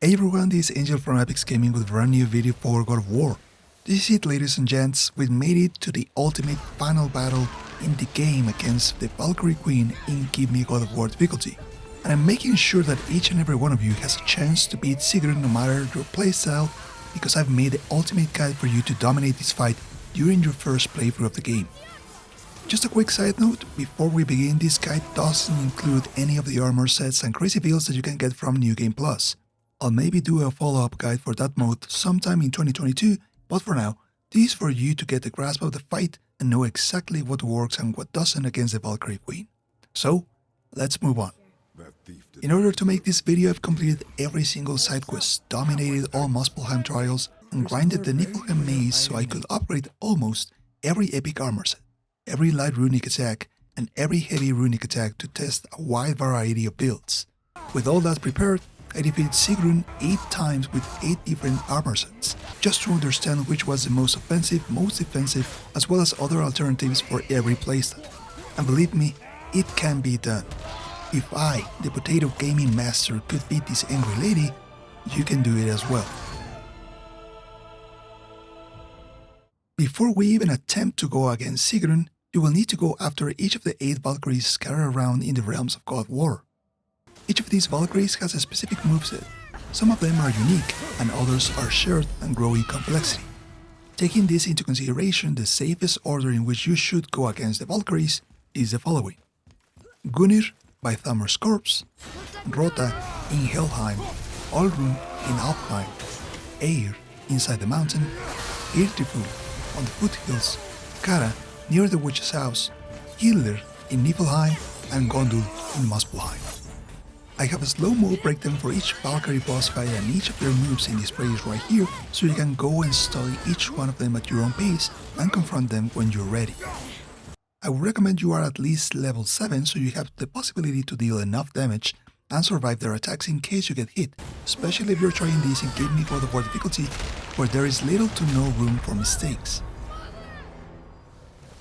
Hey everyone, this is Angel from Epix Gaming with a brand new video for God of War. This is it, ladies and gents, we made it to the ultimate final battle in the game against the Valkyrie Queen in Give Me God of War difficulty. And I'm making sure that each and every one of you has a chance to beat Sigrun no matter your playstyle, because I've made the ultimate guide for you to dominate this fight during your first playthrough of the game. Just a quick side note, before we begin, this guide doesn't include any of the armor sets and crazy builds that you can get from New Game Plus. I'll maybe do a follow-up guide for that mode sometime in 2022, but for now, this is for you to get a grasp of the fight and know exactly what works and what doesn't against the Valkyrie Queen. So, let's move on. In order to make this video, I've completed every single side quest, dominated all Muspelheim trials, and grinded the Niflheim maze so I could upgrade almost every epic armor set, every light runic attack, and every heavy runic attack to test a wide variety of builds. With all that prepared, I defeated Sigrun 8 times with 8 different armor sets, just to understand which was the most offensive, most defensive, as well as other alternatives for every playstyle. And believe me, it can be done. If I, the Potato Gaming Master, could beat this angry lady, you can do it as well. Before we even attempt to go against Sigrun, you will need to go after each of the 8 Valkyries scattered around in the realms of God of War. Each of these Valkyries has a specific moveset. Some of them are unique, and others are shared and grow in complexity. Taking this into consideration, the safest order in which you should go against the Valkyries is the following: Gunir by Thamur's Corpse, Rota in Helheim, Olrun in Alfheim, Eir inside the mountain, Irtiful on the foothills, Kara near the witch's house, Hildir in Niflheim, and Gondul in Muspelheim. I have a slow-mo breakdown for each Valkyrie boss fight and each of their moves in this playlist right here, so you can go and study each one of them at your own pace and confront them when you're ready. I would recommend you are at least level 7 so you have the possibility to deal enough damage and survive their attacks in case you get hit, especially if you're trying this in Give Me God of War difficulty, where there is little to no room for mistakes.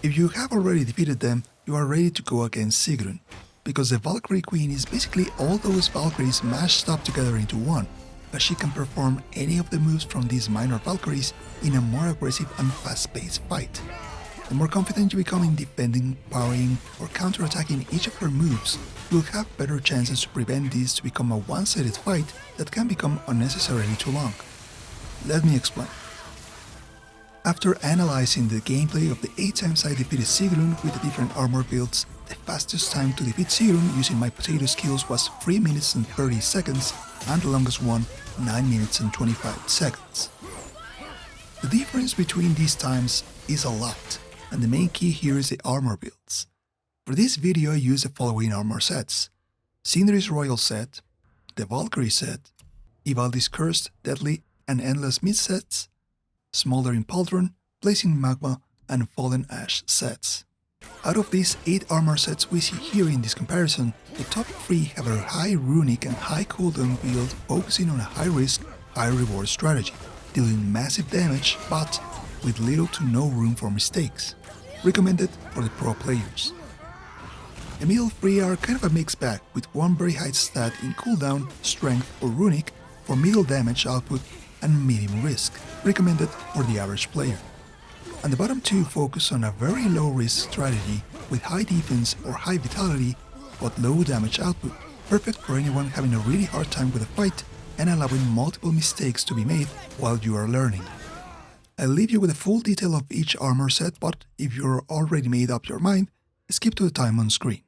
If you have already defeated them, you are ready to go against Sigrun, because the Valkyrie Queen is basically all those Valkyries mashed up together into one, but she can perform any of the moves from these minor Valkyries in a more aggressive and fast-paced fight. The more confident you become in defending, parrying, or counter-attacking each of her moves, you'll have better chances to prevent this to become a one-sided fight that can become unnecessarily too long. Let me explain. After analyzing the gameplay of the 8 times I defeated Sigrun with the different armor builds, the fastest time to defeat Sigrun using my potato skills was 3 minutes and 30 seconds, and the longest one 9 minutes and 25 seconds. The difference between these times is a lot, and the main key here is the armor builds. For this video I used the following armor sets: Sindri's Royal set, the Valkyrie set, Ivaldi's Cursed, Deadly, and Endless Mid sets, Smoldering Pauldron, Blazing Magma, and Fallen Ash sets. Out of these 8 armor sets we see here in this comparison, the top 3 have a high runic and high cooldown build focusing on a high risk, high reward strategy, dealing massive damage but with little to no room for mistakes. Recommended for the pro players. The middle 3 are kind of a mixed bag, with one very high stat in cooldown, strength, or runic for middle damage output and medium risk, recommended for the average player. And the bottom 2 focus on a very low risk strategy with high defense or high vitality but low damage output, perfect for anyone having a really hard time with a fight and allowing multiple mistakes to be made while you are learning. I'll leave you with a full detail of each armor set, but if you're already made up your mind, skip to the time on screen.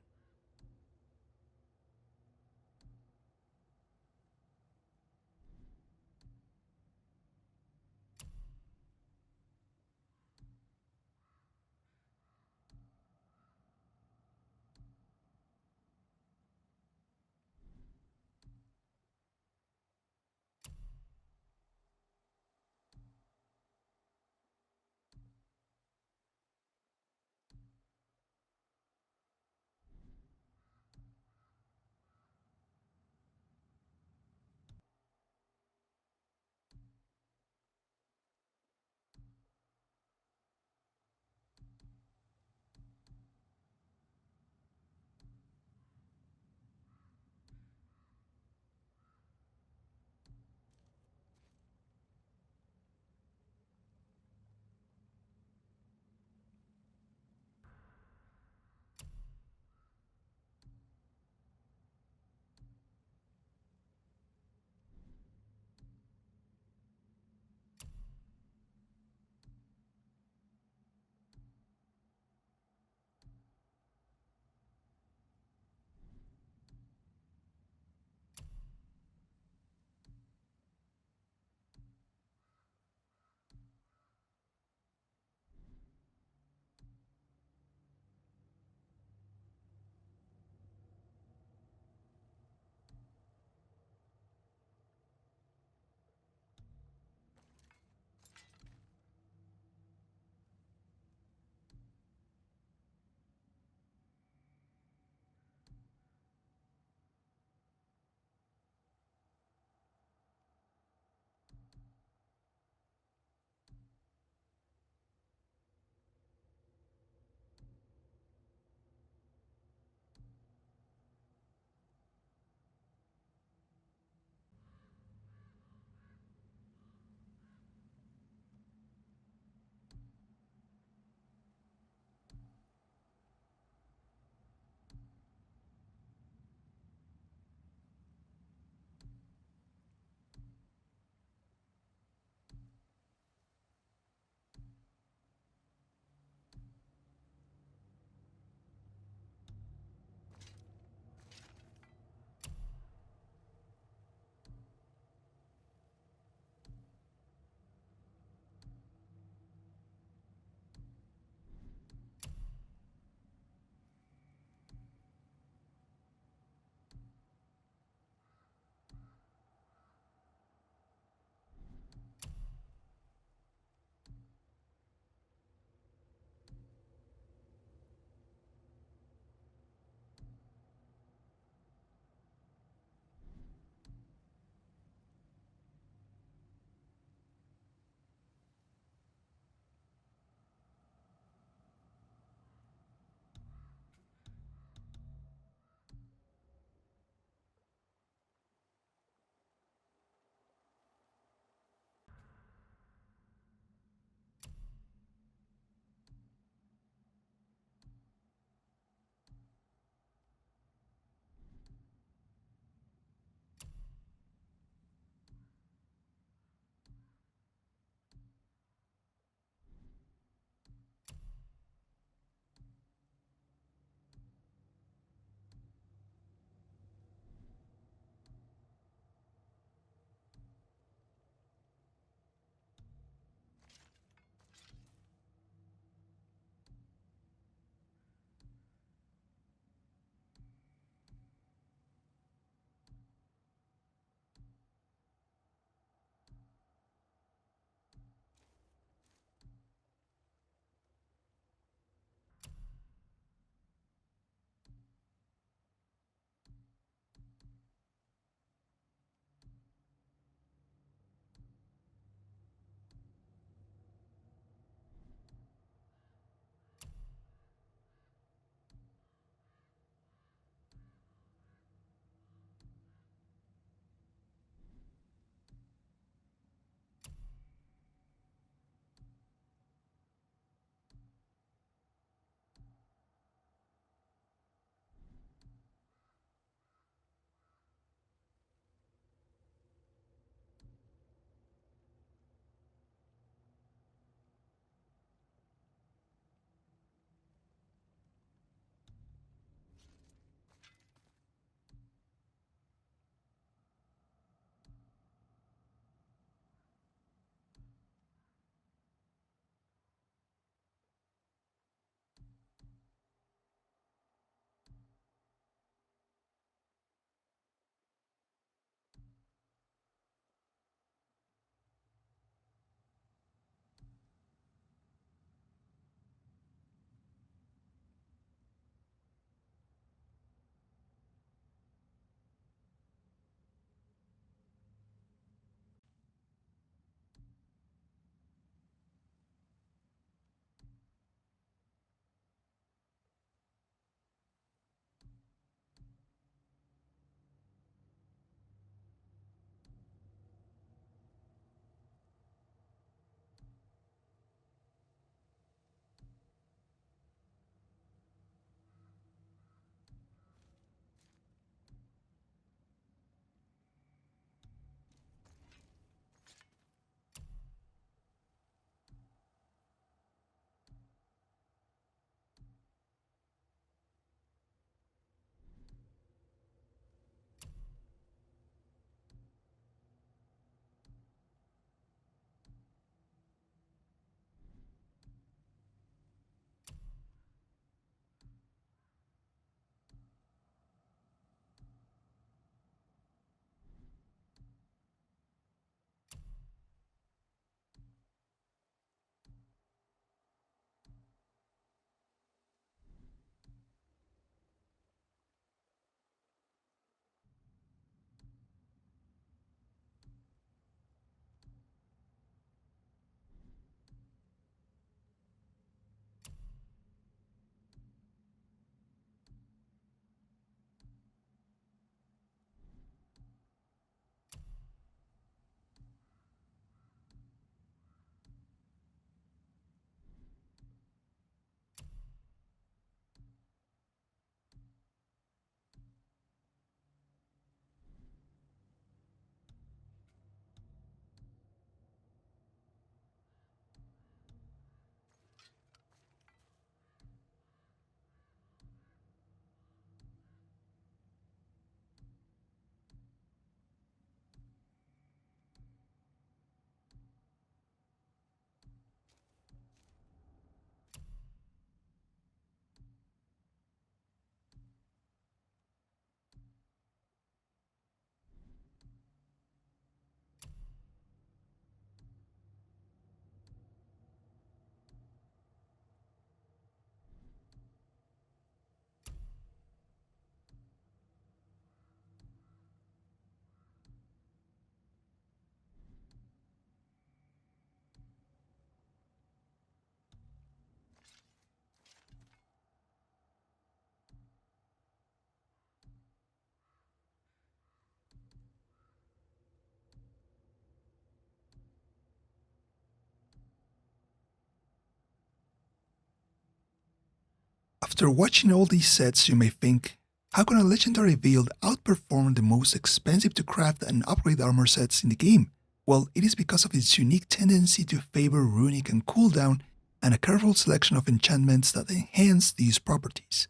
After watching all these sets, you may think, how can a legendary build outperform the most expensive to craft and upgrade armor sets in the game? Well, it is because of its unique tendency to favor runic and cooldown and a careful selection of enchantments that enhance these properties.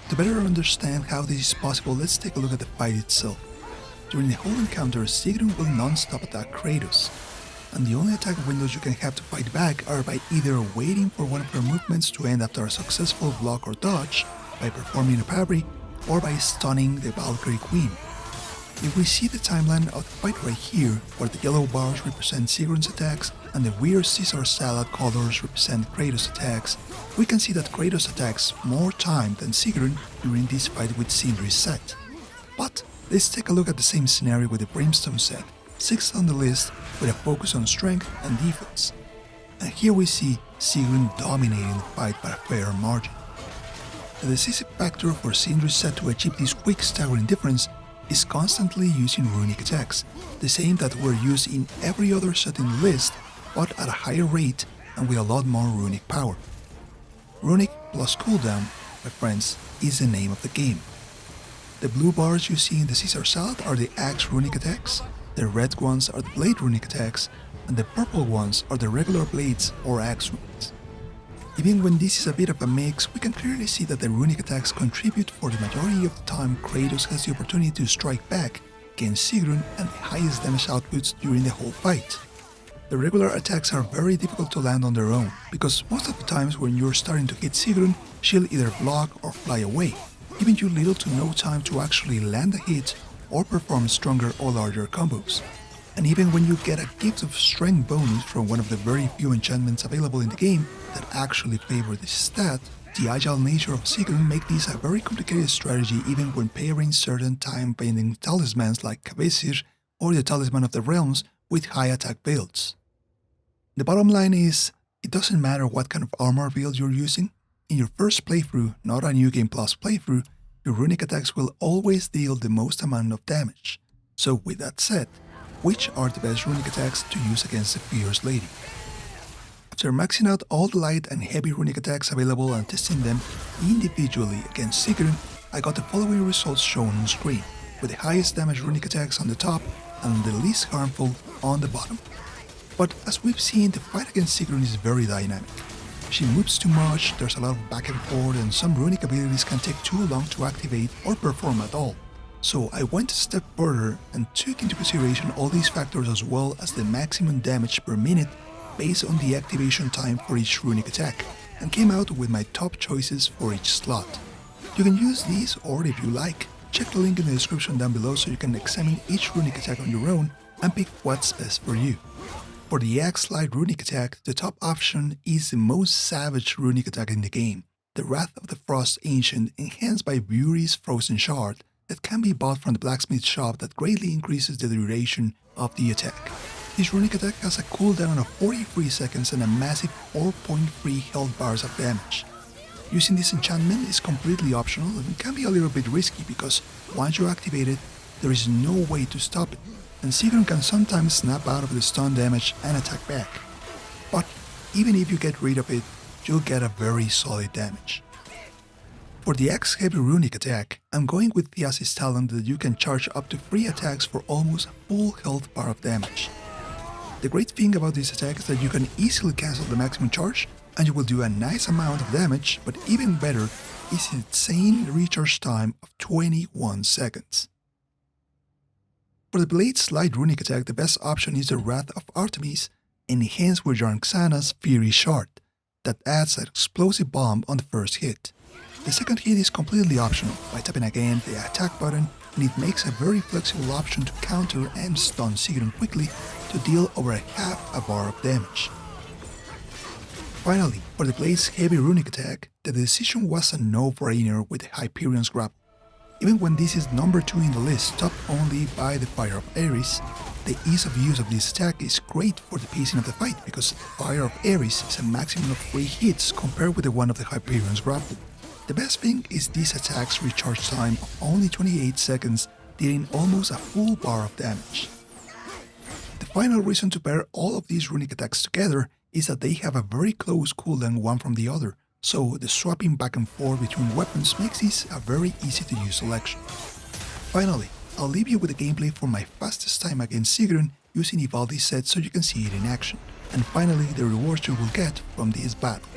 To better understand how this is possible, let's take a look at the fight itself. During the whole encounter, Sigrun will non-stop attack Kratos, and the only attack windows you can have to fight back are by either waiting for one of her movements to end after a successful block or dodge, by performing a parry, or by stunning the Valkyrie Queen. If we see the timeline of the fight right here, where the yellow bars represent Sigrun's attacks and the weird Caesar salad colors represent Kratos' attacks, we can see that Kratos attacks more time than Sigrun during this fight with Sindri's set. But let's take a look at the same scenario with the Brimstone set, 6th on the list with a focus on strength and defense. And here we see Sigrun dominating the fight by a fair margin. The decisive factor for Sindri's set to achieve this quick staggering difference is constantly using runic attacks, the same that were used in every other set in the list, but at a higher rate and with a lot more runic power. Runic plus cooldown, my friends, is the name of the game. The blue bars you see in the Caesar salad are the axe runic attacks, the red ones are the blade runic attacks, and the purple ones are the regular blades or axe runics. Even when this is a bit of a mix, we can clearly see that the runic attacks contribute for the majority of the time Kratos has the opportunity to strike back against Sigrun and the highest damage outputs during the whole fight. The regular attacks are very difficult to land on their own, because most of the times when you're starting to hit Sigrun, she'll either block or fly away, giving you little to no time to actually land a hit or perform stronger or larger combos. And even when you get a gift of strength bonus from one of the very few enchantments available in the game that actually favor this stat, the agile nature of Sigrun make this a very complicated strategy even when pairing certain time-bending talismans like Kavesir or the Talisman of the Realms with high attack builds. The bottom line is, it doesn't matter what kind of armor build you're using, in your first playthrough, not a New Game Plus playthrough, your runic attacks will always deal the most amount of damage. So with that said, which are the best runic attacks to use against the Fierce Lady? After maxing out all the light and heavy runic attacks available and testing them individually against Sigrun, I got the following results shown on screen, with the highest damage runic attacks on the top and the least harmful on the bottom. But as we've seen, the fight against Sigrun is very dynamic. She moves too much, there's a lot of back and forth, and some runic abilities can take too long to activate or perform at all. So I went a step further and took into consideration all these factors as well as the maximum damage per minute based on the activation time for each runic attack, and came out with my top choices for each slot. You can use these, or if you like, check the link in the description down below so you can examine each runic attack on your own and pick what's best for you. For the Axe Light runic attack, the top option is the most savage runic attack in the game, the Wrath of the Frost Ancient enhanced by Beauty's Frozen Shard that can be bought from the blacksmith shop that greatly increases the duration of the attack. This runic attack has a cooldown of 43 seconds and a massive 4.3 health bars of damage. Using this enchantment is completely optional and can be a little bit risky because once you activate it, there is no way to stop it, and Sigrun can sometimes snap out of the stun damage and attack back. But even if you get rid of it, you'll get a very solid damage. For the Axe Heavy runic attack, I'm going with Thias's talent that you can charge up to 3 attacks for almost a full health bar of damage. The great thing about this attack is that you can easily cancel the maximum charge and you will do a nice amount of damage, but even better is its insane recharge time of 21 seconds. For the Blade's Light runic attack, the best option is the Wrath of Artemis, enhanced with Yarnxana's Fury Shard, that adds an explosive bomb on the first hit. The second hit is completely optional by tapping again the attack button, and it makes a very flexible option to counter and stun Sigrun quickly to deal over a half a bar of damage. Finally, for the Blade's Heavy runic attack, the decision was a no-brainer with the Hyperion's Grapple. Even when this is number 2 in the list, topped only by the Fire of Ares, the ease of use of this attack is great for the pacing of the fight because Fire of Ares is a maximum of 3 hits compared with the one of the Hyperion's Grapple. The best thing is this attack's recharge time of only 28 seconds, dealing almost a full bar of damage. The final reason to pair all of these runic attacks together is that they have a very close cooldown one from the other, so the swapping back and forth between weapons makes this a very easy to use selection. Finally, I'll leave you with the gameplay for my fastest time against Sigrun using Ivaldi's set so you can see it in action, and finally the rewards you will get from this battle.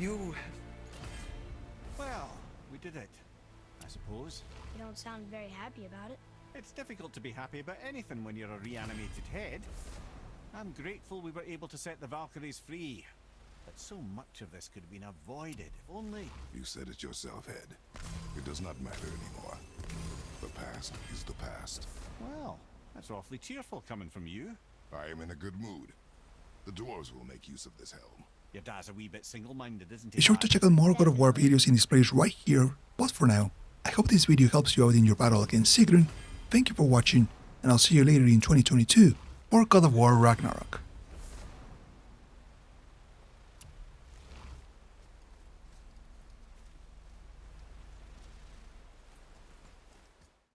You have... Well, we did it, I suppose. You don't sound very happy about it. It's difficult to be happy about anything when you're a reanimated head. I'm grateful we were able to set the Valkyries free. But so much of this could have been avoided, if only... You said it yourself, Head. It does not matter anymore. The past is the past. Well, that's awfully cheerful coming from you. I am in a good mood. The dwarves will make use of this helm. Your dad's a wee bit single-minded, isn't he? Be sure to check out more God of War videos in this place right here, but for now, I hope this video helps you out in your battle against Sigrun. Thank you for watching, and I'll see you later in 2022 for God of War Ragnarok.